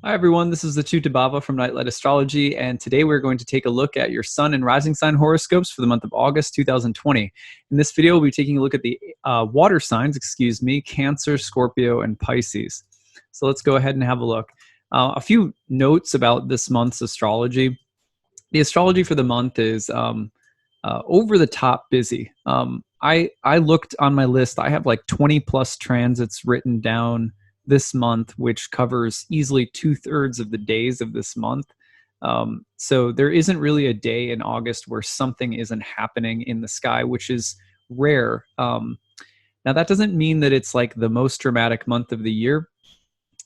Hi everyone, this is the acyuta-bhava from Nightlight Astrology, and today we're going to take a look at your sun and rising sign horoscopes for the month of August 2020. In this video, we'll be taking a look at the water signs, Cancer, Scorpio, and Pisces. So let's go ahead and have a look. A few notes about this month's astrology. The astrology for the month is over the top busy. I looked on my list. I have like 20 plus transits written down this month, which covers easily 2/3 of the days of this month. So there isn't really a day in August where something isn't happening in the sky, which is rare. Now that doesn't mean that it's like the most dramatic month of the year.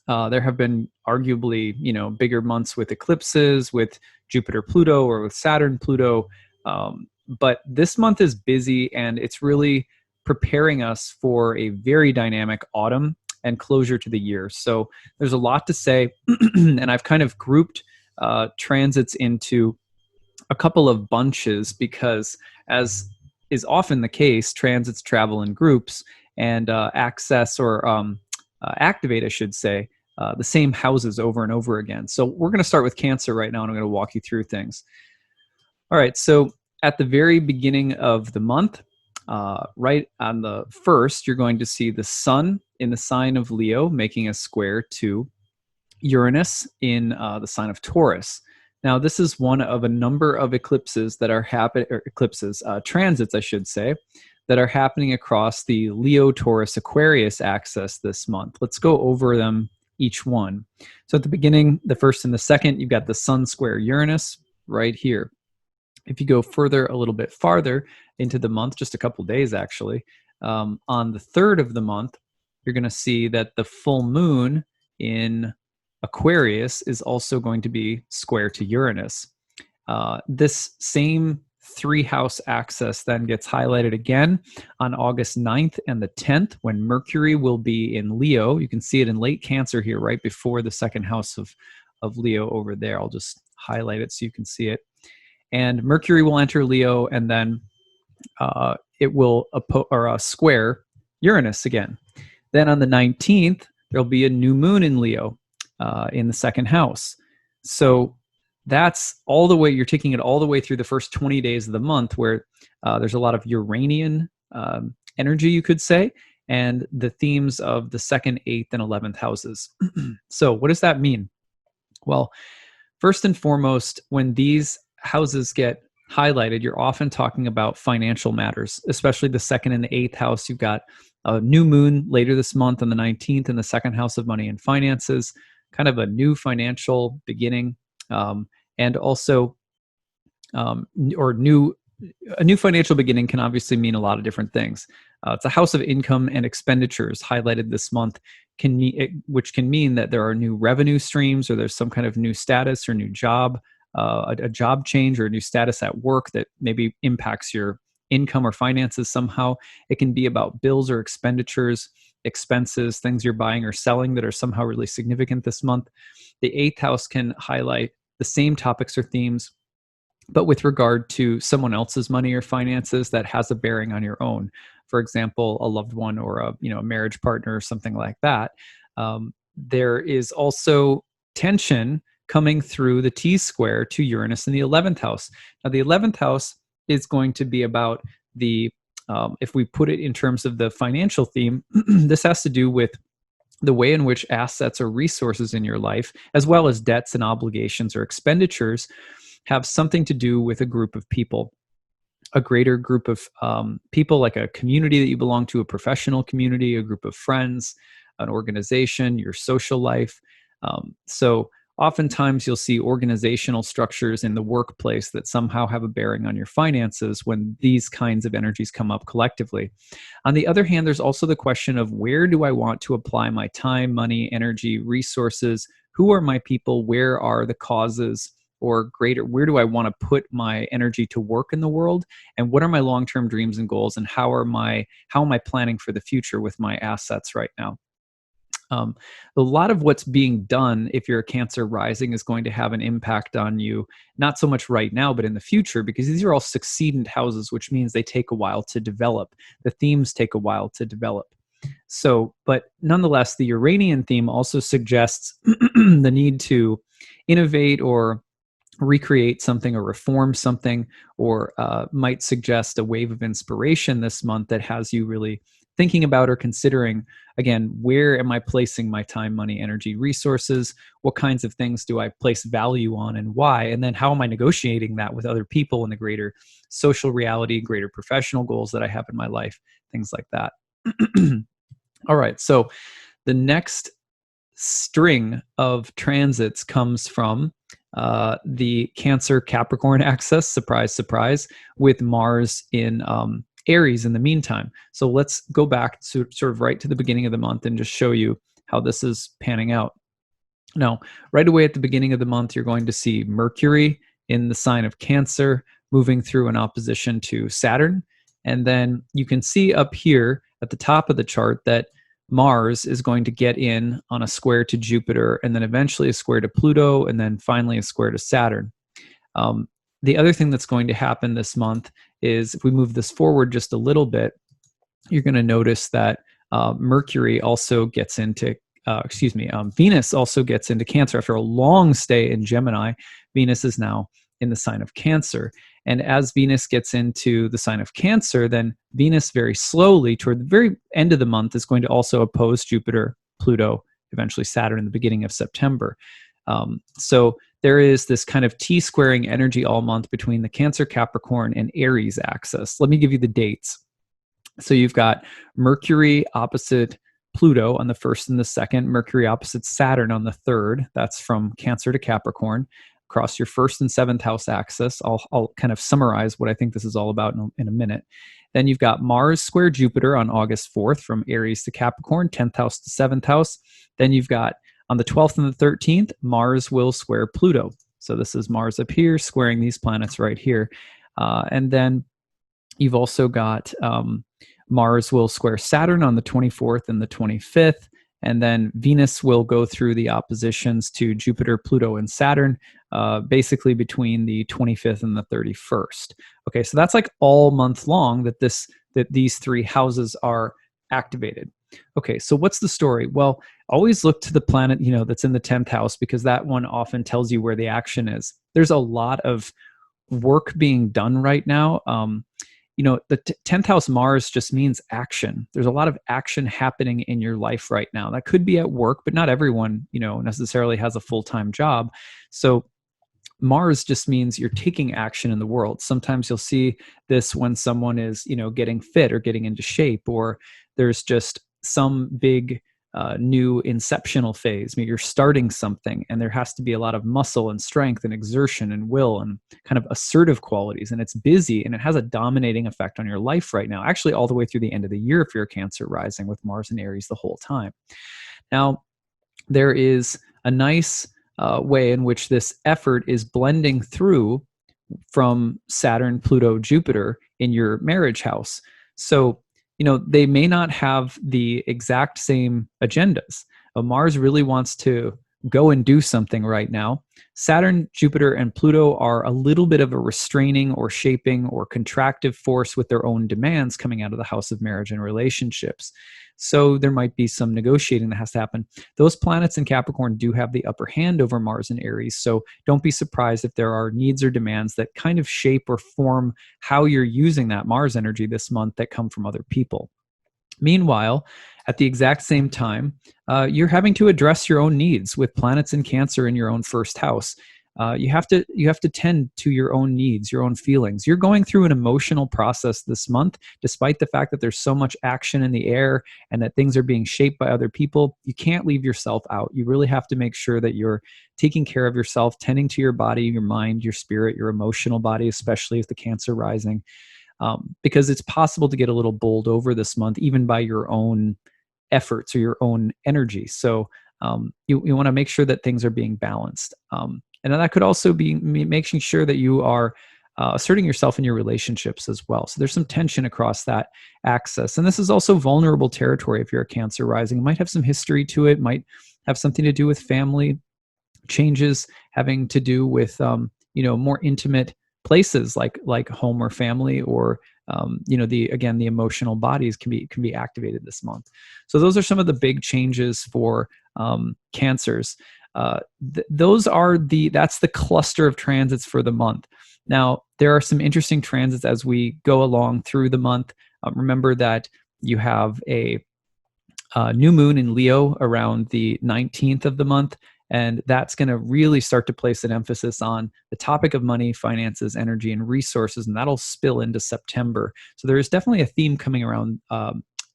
There have been arguably, bigger months with eclipses, with Jupiter Pluto, or with Saturn Pluto. But this month is busy, and it's really preparing us for a very dynamic autumn and closure to the year. So there's a lot to say, and I've kind of grouped transits into a couple of bunches because, as is often the case, transits travel in groups and activate, I should say, the same houses over and over again. So we're going to start with Cancer right now, and I'm going to walk you through things. All right, so at the very beginning of the month, right on the 1st, you're going to see the sun in the sign of Leo making a square to Uranus in the sign of Taurus. Now, this is one of a number of eclipses that are transits, I should say, that are happening across the Leo-Taurus-Aquarius axis this month. Let's go over them each one. So at the beginning, the 1st and the 2nd, you've got the sun square Uranus right here. If you go a little bit farther into the month, just a couple days actually, on the 3rd of the month, you're going to see that the full moon in Aquarius is also going to be square to Uranus. This same 3-house axis then gets highlighted again on August 9th and the 10th when Mercury will be in Leo. You can see it in late Cancer here, right before the 2nd house of Leo over there. I'll just highlight it so you can see it. And Mercury will enter Leo, and then it will square Uranus again. Then on the 19th, there'll be a new moon in Leo in the 2nd house. So that's all the way, you're taking it all the way through the first 20 days of the month where there's a lot of Uranian energy, you could say, and the themes of the 2nd, 8th, and 11th houses. So what does that mean? Well, first and foremost, when these houses get highlighted, you're often talking about financial matters, especially the 2nd and the 8th house. You've got a new moon later this month on the 19th in the 2nd house of money and finances, kind of a new financial beginning, and also a new financial beginning can obviously mean a lot of different things. It's a house of income and expenditures highlighted this month, which can mean that there are new revenue streams, or there's some kind of new status or new job, a job change or a new status at work that maybe impacts your income or finances somehow. It can be about bills or expenditures, expenses, things you're buying or selling that are somehow really significant this month. The 8th house can highlight the same topics or themes, but with regard to someone else's money or finances that has a bearing on your own. For example, a loved one or a marriage partner or something like that. There is also tension coming through the T-square to Uranus in the 11th house. Now, the 11th house is going to be about if we put it in terms of the financial theme, this has to do with the way in which assets or resources in your life, as well as debts and obligations or expenditures, have something to do with a group of people, a greater group of people, like a community that you belong to, a professional community, a group of friends, an organization, your social life. So oftentimes you'll see organizational structures in the workplace that somehow have a bearing on your finances when these kinds of energies come up collectively. On the other hand, there's also the question of, where do I want to apply my time, money, energy, resources? Who are my people? Where are the causes? Or where do I want to put my energy to work in the world? And what are my long-term dreams and goals? And how am I planning for the future with my assets right now? A lot of what's being done, if you're a Cancer rising, is going to have an impact on you, not so much right now, but in the future, because these are all succedent houses, which means they take a while to develop. The themes take a while to develop. So, but nonetheless, the Uranian theme also suggests the need to innovate or recreate something or reform something, or might suggest a wave of inspiration this month that has you really thinking about or considering, again, where am I placing my time, money, energy, resources? What kinds of things do I place value on and why? And then how am I negotiating that with other people in the greater social reality, greater professional goals that I have in my life, things like that. All right, so the next string of transits comes from the Cancer Capricorn axis, surprise, surprise, with Mars in Aries in the meantime. So let's go back to sort of right to the beginning of the month and just show you how this is panning out. Now, right away at the beginning of the month, you're going to see Mercury in the sign of Cancer moving through an opposition to Saturn. And then you can see up here at the top of the chart that Mars is going to get in on a square to Jupiter, and then eventually a square to Pluto, and then finally a square to Saturn. The other thing that's going to happen this month is, if we move this forward just a little bit, you're going to notice that Mercury also gets into, Venus also gets into Cancer. After a long stay in Gemini, Venus is now in the sign of Cancer. And as Venus gets into the sign of Cancer, then Venus very slowly, toward the very end of the month, is going to also oppose Jupiter, Pluto, eventually Saturn in the beginning of September. So there is this kind of T-squaring energy all month between the Cancer, Capricorn, and Aries axis. Let me give you the dates. So you've got Mercury opposite Pluto on the 1st and the 2nd, Mercury opposite Saturn on the 3rd. That's from Cancer to Capricorn, across your 1st and 7th house axis. I'll kind of summarize what I think this is all about in a minute. Then you've got Mars square Jupiter on August 4th from Aries to Capricorn, 10th house to 7th house. Then you've got on the 12th and the 13th, Mars will square Pluto. So this is Mars up here squaring these planets right here. And then you've also got Mars will square Saturn on the 24th and the 25th. And then Venus will go through the oppositions to Jupiter, Pluto, and Saturn, basically between the 25th and the 31st. Okay, so that's like all month long that these three houses are activated. Okay, so what's the story? Well, always look to the planet, that's in the 10th house, because that one often tells you where the action is. There's a lot of work being done right now. The 10th house Mars just means action. There's a lot of action happening in your life right now. That could be at work, but not everyone, necessarily has a full-time job. So Mars just means you're taking action in the world. Sometimes you'll see this when someone is, getting fit or getting into shape, or there's just some big new inceptional phase. I mean, you're starting something, and there has to be a lot of muscle and strength and exertion and will and kind of assertive qualities, and it's busy, and it has a dominating effect on your life right now, actually all the way through the end of the year if you're a Cancer rising, with Mars and Aries the whole time. Now, there is a nice way in which this effort is blending through from Saturn, Pluto, Jupiter in your marriage house. So they may not have the exact same agendas. Mars really wants to go and do something right now. Saturn, Jupiter, and Pluto are a little bit of a restraining or shaping or contractive force with their own demands coming out of the house of marriage and relationships. So there might be some negotiating that has to happen. Those planets in Capricorn do have the upper hand over Mars and Aries, so don't be surprised if there are needs or demands that kind of shape or form how you're using that Mars energy this month that come from other people. Meanwhile, at the exact same time, you're having to address your own needs with planets in Cancer in your own 1st house. You have to tend to your own needs, your own feelings. You're going through an emotional process this month, despite the fact that there's so much action in the air and that things are being shaped by other people. You can't leave yourself out. You really have to make sure that you're taking care of yourself, tending to your body, your mind, your spirit, your emotional body, especially as the Cancer rising. Because it's possible to get a little bowled over this month, even by your own efforts or your own energy. So you want to make sure that things are being balanced. And that could also be making sure that you are asserting yourself in your relationships as well. So there's some tension across that axis. And this is also vulnerable territory if you're a Cancer rising. It might have some history to it, might have something to do with family changes, having to do with more intimate places like home or family, or the emotional bodies can be activated this month. So those are some of the big changes for Cancers. That's the cluster of transits for the month. Now, there are some interesting transits as we go along through the month. Remember that you have a new moon in Leo around the 19th of the month, and that's going to really start to place an emphasis on the topic of money, finances, energy, and resources, and that'll spill into September. So there is definitely a theme coming around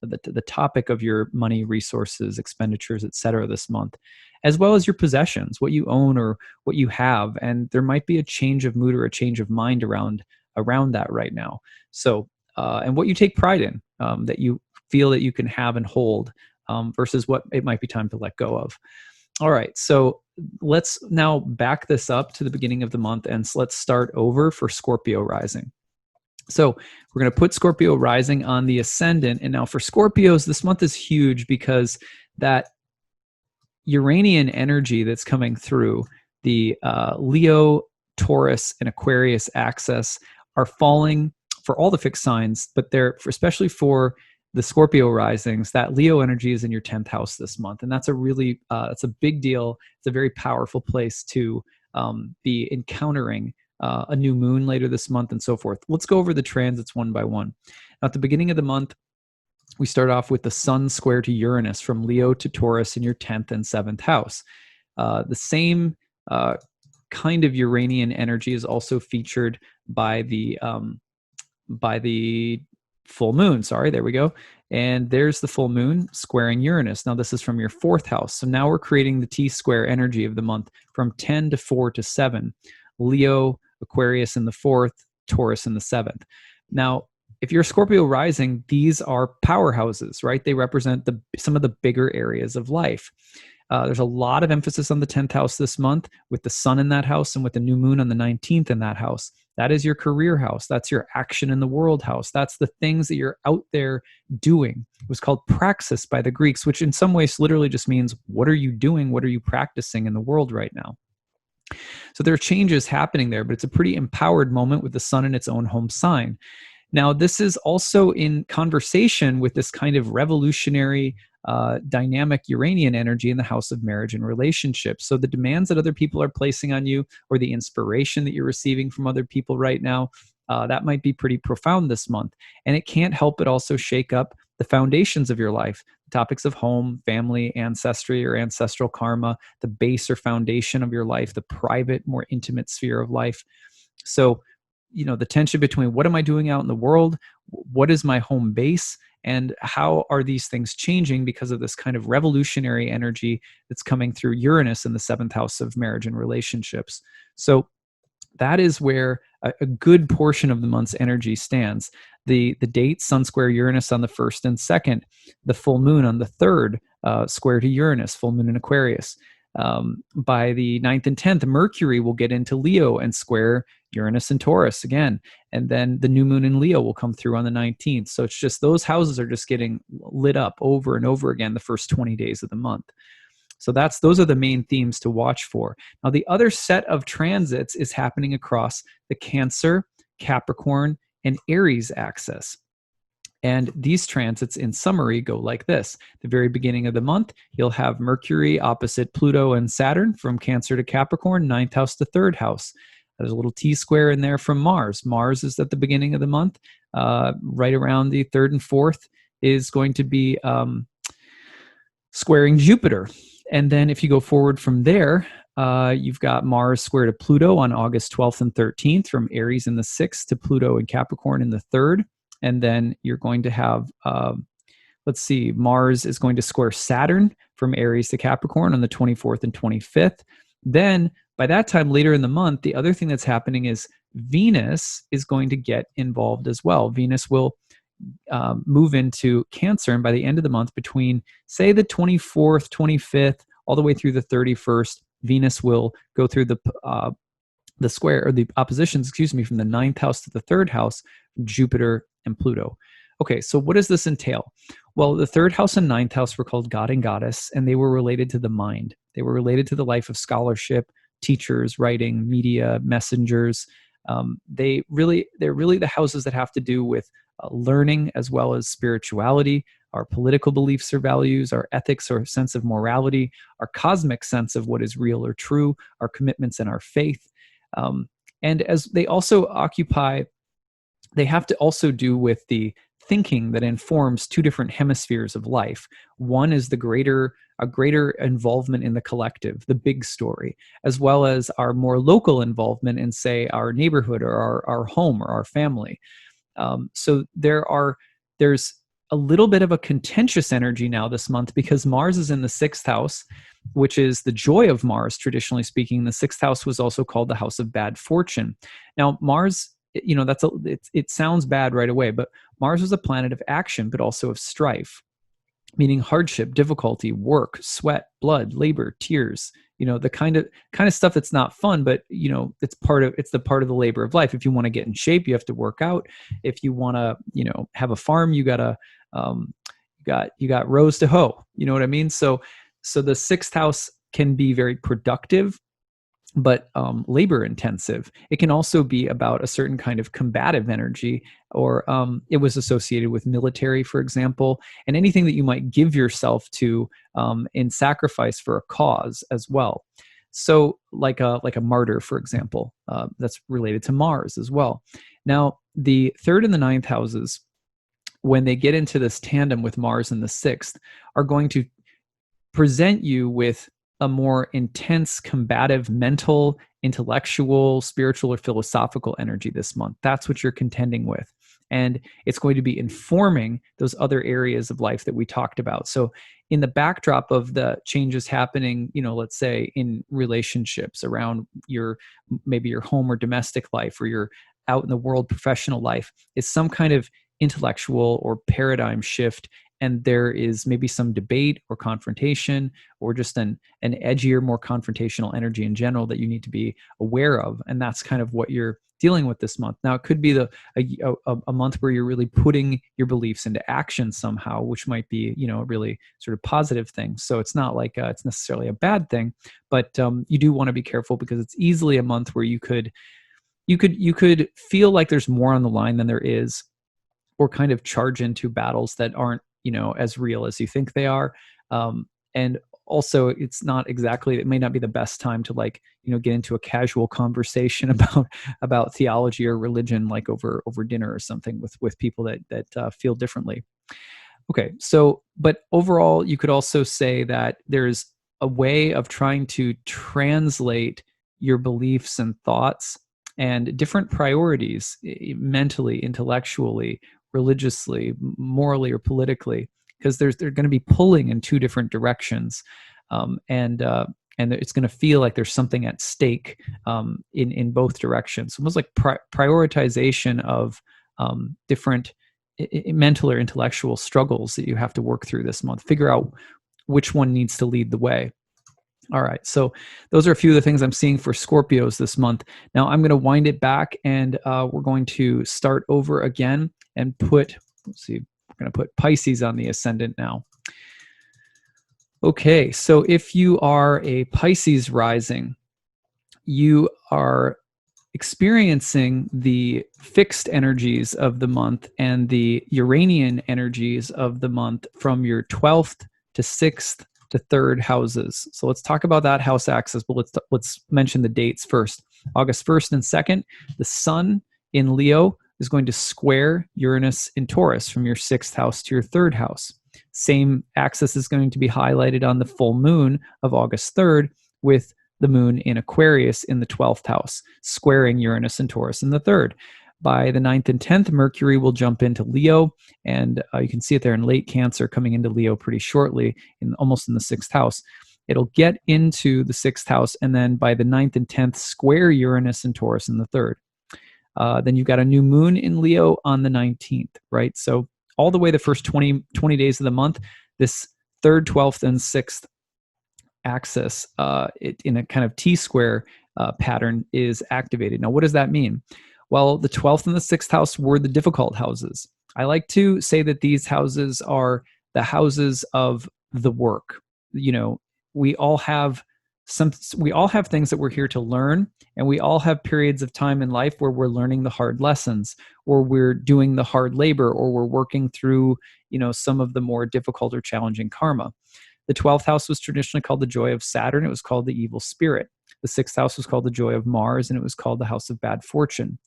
the topic of your money, resources, expenditures, etc. this month, as well as your possessions, what you own or what you have. And there might be a change of mood or a change of mind around that right now. So, and what you take pride in, that you feel that you can have and hold, versus what it might be time to let go of. All right, so let's now back this up to the beginning of the month, and let's start over for Scorpio rising. So we're going to put Scorpio rising on the ascendant. And now for Scorpios, this month is huge because that Uranian energy that's coming through, the Leo, Taurus, and Aquarius axis are falling for all the fixed signs, but especially for the Scorpio risings, that Leo energy is in your 10th house this month. And that's that's a big deal. It's a very powerful place to be encountering a new moon later this month and so forth. Let's go over the transits one by one. Now, at the beginning of the month, we start off with the Sun square to Uranus from Leo to Taurus in your 10th and 7th house. The same kind of Uranian energy is also featured by the full moon. Sorry, there we go. And there's the full moon squaring Uranus. Now this is from your 4th house. So now we're creating the T-square energy of the month from 10 to 4 to 7. Leo, Aquarius in the 4th, Taurus in the 7th. Now, if you're Scorpio rising, these are powerhouses, right? They represent some of the bigger areas of life. There's a lot of emphasis on the 10th house this month with the sun in that house and with the new moon on the 19th in that house. That is your career house. That's your action in the world house. That's the things that you're out there doing. It was called praxis by the Greeks, which in some ways literally just means, what are you doing? What are you practicing in the world right now? So there are changes happening there, but it's a pretty empowered moment with the sun in its own home sign. Now, this is also in conversation with this kind of revolutionary, dynamic Uranian energy in the house of marriage and relationships. So the demands that other people are placing on you, or the inspiration that you're receiving from other people right now, that might be pretty profound this month. And it can't help but also shake up the foundations of your life, the topics of home, family, ancestry, or ancestral karma, the base or foundation of your life, the private, more intimate sphere of life. So, the tension between what am I doing out in the world, what is my home base, and how are these things changing because of this kind of revolutionary energy that's coming through Uranus in the 7th house of marriage and relationships. So that is where a good portion of the month's energy stands. The date, Sun square Uranus on the 1st and 2nd, the full moon on the 3rd, square to Uranus, full moon in Aquarius. By the 9th and 10th, Mercury will get into Leo and square Uranus and Taurus again. And then the new moon in Leo will come through on the 19th. So it's just those houses are just getting lit up over and over again the first 20 days of the month. So those are the main themes to watch for. Now, the other set of transits is happening across the Cancer, Capricorn, and Aries axis. And these transits, in summary, go like this. The very beginning of the month, you'll have Mercury opposite Pluto and Saturn from Cancer to Capricorn, 9th house to 3rd house. There's a little T-square in there from Mars. Mars is at the beginning of the month. Right around the 3rd and 4th is going to be squaring Jupiter. And then if you go forward from there, you've got Mars square to Pluto on August 12th and 13th, from Aries in the 6th to Pluto and Capricorn in the 3rd. And then you're going to have, Mars is going to square Saturn from Aries to Capricorn on the 24th and 25th. Then by that time later in the month, the other thing that's happening is Venus is going to get involved as well. Venus will move into Cancer, and by the end of the month, between say the 24th, 25th, all the way through the 31st, Venus will go through the square, or the oppositions, from the 9th house to the 3rd house, Jupiter and Pluto. Okay, so what does this entail? Well, the 3rd house and 9th house were called God and Goddess, and they were related to the mind. They were related to the life of scholarship, teachers, writing, media, messengers, They're really the houses that have to do with learning as well as spirituality, our political beliefs or values, our ethics or sense of morality, our cosmic sense of what is real or true, our commitments and our faith. And as they also occupy, they have to also do with the thinking that informs two different hemispheres of life. One is a greater involvement in the collective, the big story, as well as our more local involvement in, say, our neighborhood or our home or our family. So there's a little bit of a contentious energy now this month because Mars is in the sixth house, which is the joy of Mars, traditionally speaking. The sixth house was also called the house of bad fortune. Now, Mars, it sounds bad right away, but Mars was a planet of action, but also of strife, meaning hardship, difficulty, work, sweat, blood, labor, tears, the kind of stuff that's not fun, but it's the part of the labor of life. If you want to get in shape, you have to work out. If you want to, have a farm, you got rows to hoe. You know what I mean? So the sixth house can be very productive, but labor intensive. It can also be about a certain kind of combative energy, or it was associated with military, for example, and anything that you might give yourself to in sacrifice for a cause as well. So like a martyr, for example, that's related to Mars as well. Now, the third and the ninth houses, when they get into this tandem with Mars in the sixth, are going to present you with a more intense, combative, mental, intellectual, spiritual, or philosophical energy this month. That's what you're contending with. And it's going to be informing those other areas of life that we talked about. So in the backdrop of the changes happening, let's say in relationships around maybe your home or domestic life, or your out in the world professional life, is some kind of intellectual or paradigm shift. And there is maybe some debate or confrontation, or just an edgier, more confrontational energy in general that you need to be aware of. And that's kind of what you're dealing with this month. Now, it could be a month where you're really putting your beliefs into action somehow, which might be, a really sort of positive thing. So it's not like it's necessarily a bad thing, but you do want to be careful, because it's easily a month where you could feel like there's more on the line than there is, or kind of charge into battles that aren't, as real as you think they are. And also, it may not be the best time to get into a casual conversation about theology or religion, like over dinner or something with people that feel differently. Okay. So, but overall, you could also say that there's a way of trying to translate your beliefs and thoughts and different priorities, mentally, intellectually, religiously, morally, or politically, because they're going to be pulling in two different directions, and it's going to feel like there's something at stake in both directions. Almost like prioritization of different mental or intellectual struggles that you have to work through this month. Figure out which one needs to lead the way. All right, so those are a few of the things I'm seeing for Scorpios this month. Now I'm going to wind it back, and we're going to start over again and we're going to put Pisces on the ascendant now. Okay, so if you are a Pisces rising, you are experiencing the fixed energies of the month and the Uranian energies of the month from your 12th to 6th to 3rd houses. So let's talk about that house axis, but let's mention the dates first. August 1st and 2nd, the Sun in Leo is going to square Uranus in Taurus from your 6th house to your 3rd house. Same axis is going to be highlighted on the full moon of August 3rd, with the moon in Aquarius in the 12th house, squaring Uranus and Taurus in the 3rd. By the 9th and 10th, Mercury will jump into Leo, and you can see it there in late Cancer, coming into Leo pretty shortly, almost in the 6th house. It'll get into the 6th house, and then by the 9th and 10th, square Uranus and Taurus in the 3rd. Then you've got a new moon in Leo on the 19th, right? So all the way the first 20 days of the month, this 3rd, 12th, and 6th axis in a kind of T-square pattern is activated. Now, what does that mean? Well, the 12th and the 6th house were the difficult houses. I like to say that these houses are the houses of the work. We all have we all have things that we're here to learn, and we all have periods of time in life where we're learning the hard lessons, or we're doing the hard labor, or we're working through, some of the more difficult or challenging karma. The 12th house was traditionally called the joy of Saturn. It was called the evil spirit. The 6th house was called the joy of Mars, and it was called the house of bad fortune.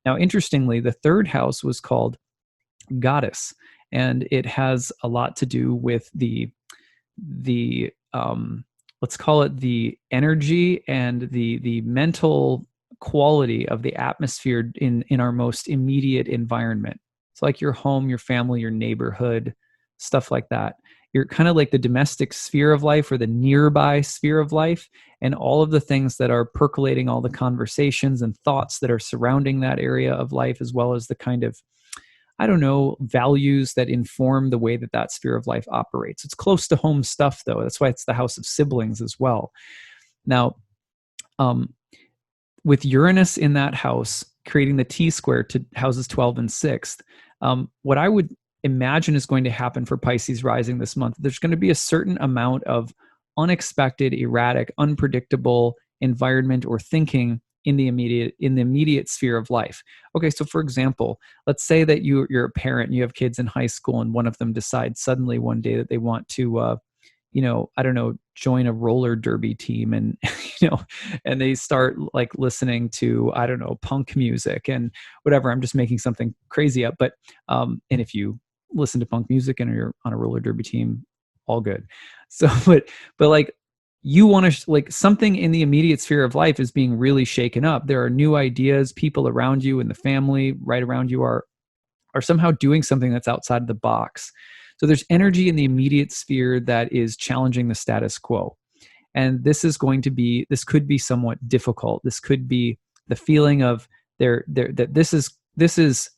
Now, interestingly, the 3rd house was called goddess, and it has a lot to do with the let's call it the energy and the mental quality of the atmosphere in our most immediate environment. It's like your home, your family, your neighborhood, stuff like that. You're kind of like the domestic sphere of life or the nearby sphere of life, and all of the things that are percolating, all the conversations and thoughts that are surrounding that area of life, as well as the kind of, values that inform the way that that sphere of life operates. It's close to home stuff, though. That's why it's the house of siblings as well. Now, with Uranus in that house, creating the T-square to houses 12 and 6th, what I would imagine is going to happen for Pisces rising this month, there's going to be a certain amount of unexpected, erratic, unpredictable environment or thinking in the immediate sphere of life. Okay, so for example, let's say that you're a parent and you have kids in high school, and one of them decides suddenly one day that they want to join a roller derby team, and and they start like listening to punk music and whatever. I'm just making something crazy up, but and if you listen to punk music and you're on a roller derby team, all good. So but like, you want to like something in the immediate sphere of life is being really shaken up. There are new ideas. People around you and the family right around you are somehow doing something that's outside of the box. So there's energy in the immediate sphere that is challenging the status quo. And this could be somewhat difficult. This could be the feeling of that this is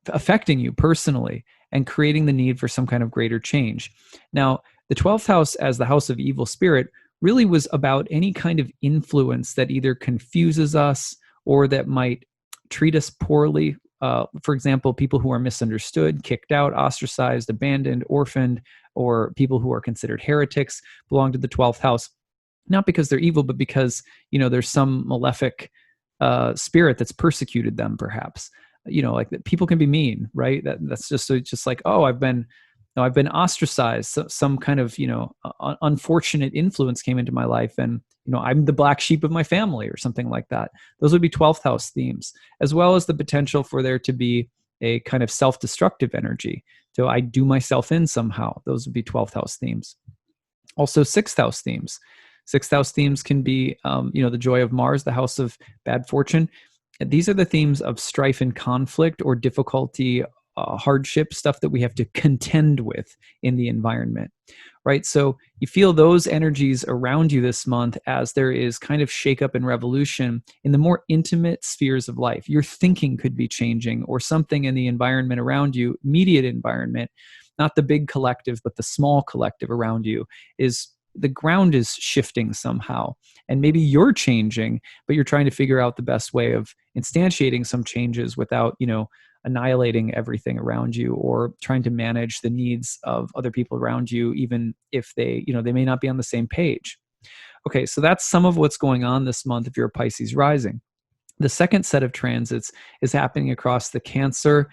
affecting you personally and creating the need for some kind of greater change. Now, the 12th house as the house of evil spirit really was about any kind of influence that either confuses us or that might treat us poorly. For example, people who are misunderstood, kicked out, ostracized, abandoned, orphaned, or people who are considered heretics belong to the 12th house, not because they're evil, but because, there's some malefic spirit that's persecuted them, perhaps. Like that people can be mean, right? That's just like, oh, I've been ostracized. So some kind of, unfortunate influence came into my life, and, I'm the black sheep of my family or something like that. Those would be 12th house themes, as well as the potential for there to be a kind of self-destructive energy. So I do myself in somehow. Those would be 12th house themes. Also 6th house themes. 6th house themes can be, the joy of Mars, the house of bad fortune. These are the themes of strife and conflict or difficulty, hardship, stuff that we have to contend with in the environment, right? So you feel those energies around you this month as there is kind of shakeup and revolution in the more intimate spheres of life. Your thinking could be changing, or something in the environment around you, immediate environment, not the big collective, but the small collective around you, is the ground is shifting somehow. And maybe you're changing, but you're trying to figure out the best way of instantiating some changes without, annihilating everything around you, or trying to manage the needs of other people around you, even if they may not be on the same page. Okay, so that's some of what's going on this month if you're a Pisces rising. The second set of transits is happening across the Cancer,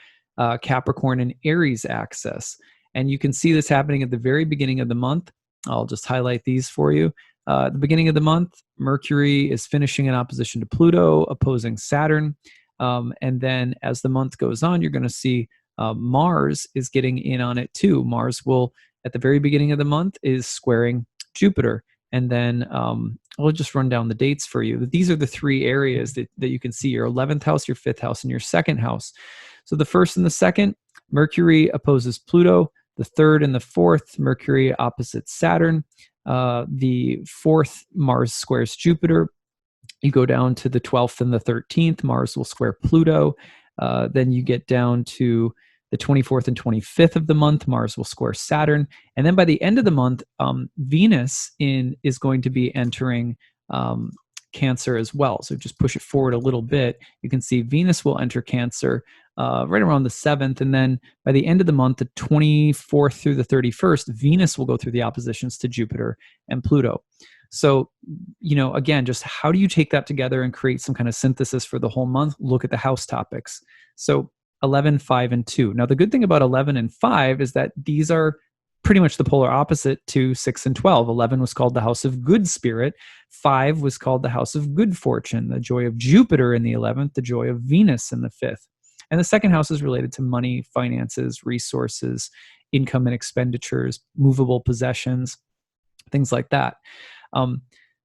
Capricorn, and Aries axis. And you can see this happening at the very beginning of the month. I'll just highlight these for you. At the beginning of the month, Mercury is finishing in opposition to Pluto, opposing Saturn. And then as the month goes on, you're going to see Mars is getting in on it too. Mars will, at the very beginning of the month, is squaring Jupiter. And then I'll just run down the dates for you. These are the three areas that you can see: your 11th house, your 5th house, and your 2nd house. So the 1st and the 2nd, Mercury opposes Pluto. The 3rd and the 4th, Mercury opposite Saturn. The 4th, Mars squares Jupiter. You go down to the 12th and the 13th, Mars will square Pluto. Then you get down to the 24th and 25th of the month, Mars will square Saturn. And then by the end of the month, Venus is going to be entering Cancer as well. So just push it forward a little bit. You can see Venus will enter Cancer right around the 7th. And then by the end of the month, the 24th through the 31st, Venus will go through the oppositions to Jupiter and Pluto. So, again, just how do you take that together and create some kind of synthesis for the whole month? Look at the house topics. So 11, 5, and 2. Now, the good thing about 11 and 5 is that these are pretty much the polar opposite to 6 and 12. 11 was called the house of good spirit. 5 was called the house of good fortune, the joy of Jupiter in the 11th, the joy of Venus in the 5th. And the second house is related to money, finances, resources, income and expenditures, movable possessions, things like that.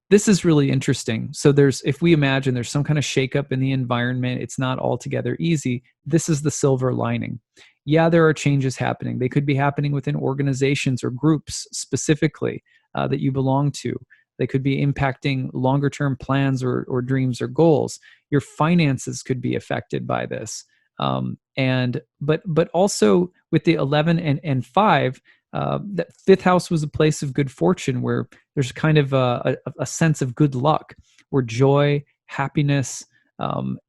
This is really interesting. So if we imagine there's some kind of shakeup in the environment, it's not altogether easy. This is the silver lining. Yeah, there are changes happening. They could be happening within organizations or groups specifically that you belong to. They could be impacting longer term plans or dreams or goals. Your finances could be affected by this. But also with the 11 and 5, that fifth house was a place of good fortune where there's kind of a sense of good luck, where joy, happiness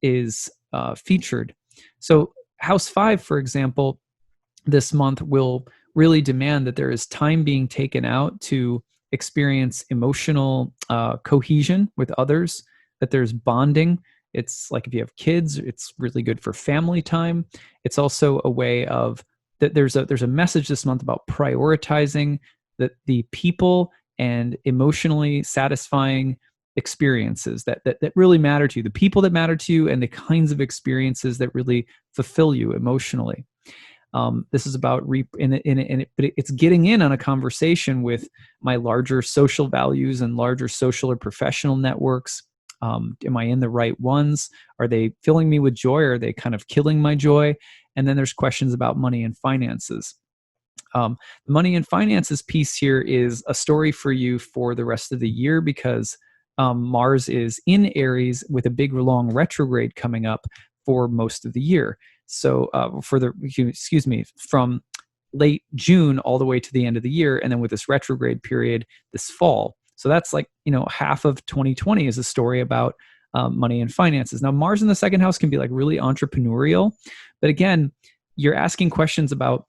is featured. So house 5, for example, this month will really demand that there is time being taken out to experience emotional cohesion with others, that there's bonding. It's like if you have kids, it's really good for family time. It's also a way of that there's a message this month about prioritizing the people and emotionally satisfying experiences that really matter to you, the people that matter to you, and the kinds of experiences that really fulfill you emotionally. This is about but it's getting in on a conversation with my larger social values and larger social or professional networks. Am I in the right ones? Are they filling me with joy? Or are they kind of killing my joy? And then there's questions about money and finances. The money and finances piece here is a story for you for the rest of the year because Mars is in Aries with a big long retrograde coming up for most of the year. So from late June all the way to the end of the year, and then with this retrograde period this fall. So that's like, half of 2020 is a story about money and finances. Now, Mars in the second house can be like really entrepreneurial, but again, you're asking questions about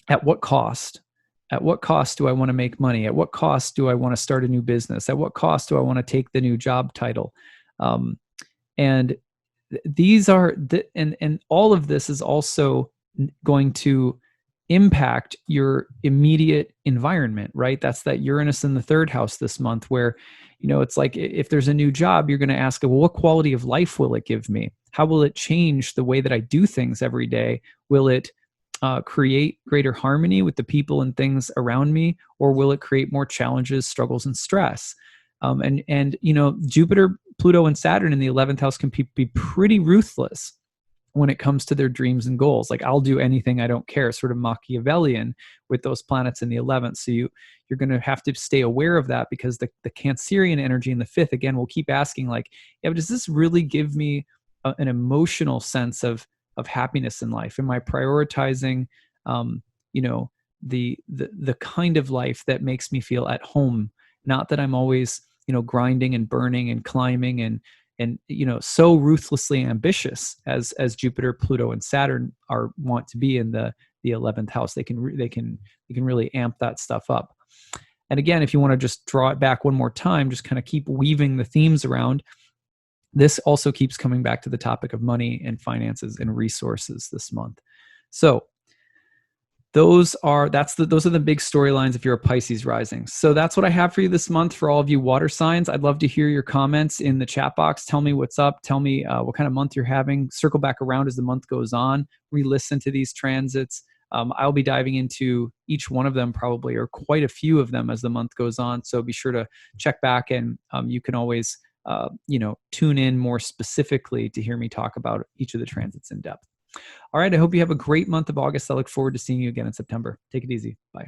at what cost? At what cost do I want to make money? At what cost do I want to start a new business? At what cost do I want to take the new job title? And these are and all of this is also going to impact your immediate environment, right? That's that Uranus in the third house this month, where it's like if there's a new job, you're going to ask, well, what quality of life will it give me? How will it change the way that I do things every day? Will it create greater harmony with the people and things around me, or will it create more challenges, struggles, and stress? And Jupiter, Pluto, and Saturn in the 11th house can be pretty ruthless when it comes to their dreams and goals. Like, I'll do anything, I don't care, sort of Machiavellian with those planets in the 11th. So you're going to have to stay aware of that, because the Cancerian energy in the 5th, again, will keep asking like, yeah, but does this really give me an emotional sense of happiness in life? Am I prioritizing, the kind of life that makes me feel at home? Not that I'm always, grinding and burning and climbing and so ruthlessly ambitious as Jupiter, Pluto, and Saturn want to be in the 11th house. They can really amp that stuff up. And again, if you want to just draw it back one more time, just kind of keep weaving the themes around. This also keeps coming back to the topic of money and finances and resources this month. So those are the big storylines if you're a Pisces rising. So that's what I have for you this month for all of you water signs. I'd love to hear your comments in the chat box. Tell me what's up. Tell me what kind of month you're having. Circle back around as the month goes on. Re-listen to these transits. I'll be diving into each one of them probably, or quite a few of them as the month goes on. So be sure to check back, and you can always tune in more specifically to hear me talk about each of the transits in depth. All right, I hope you have a great month of August. I look forward to seeing you again in September. Take it easy. Bye.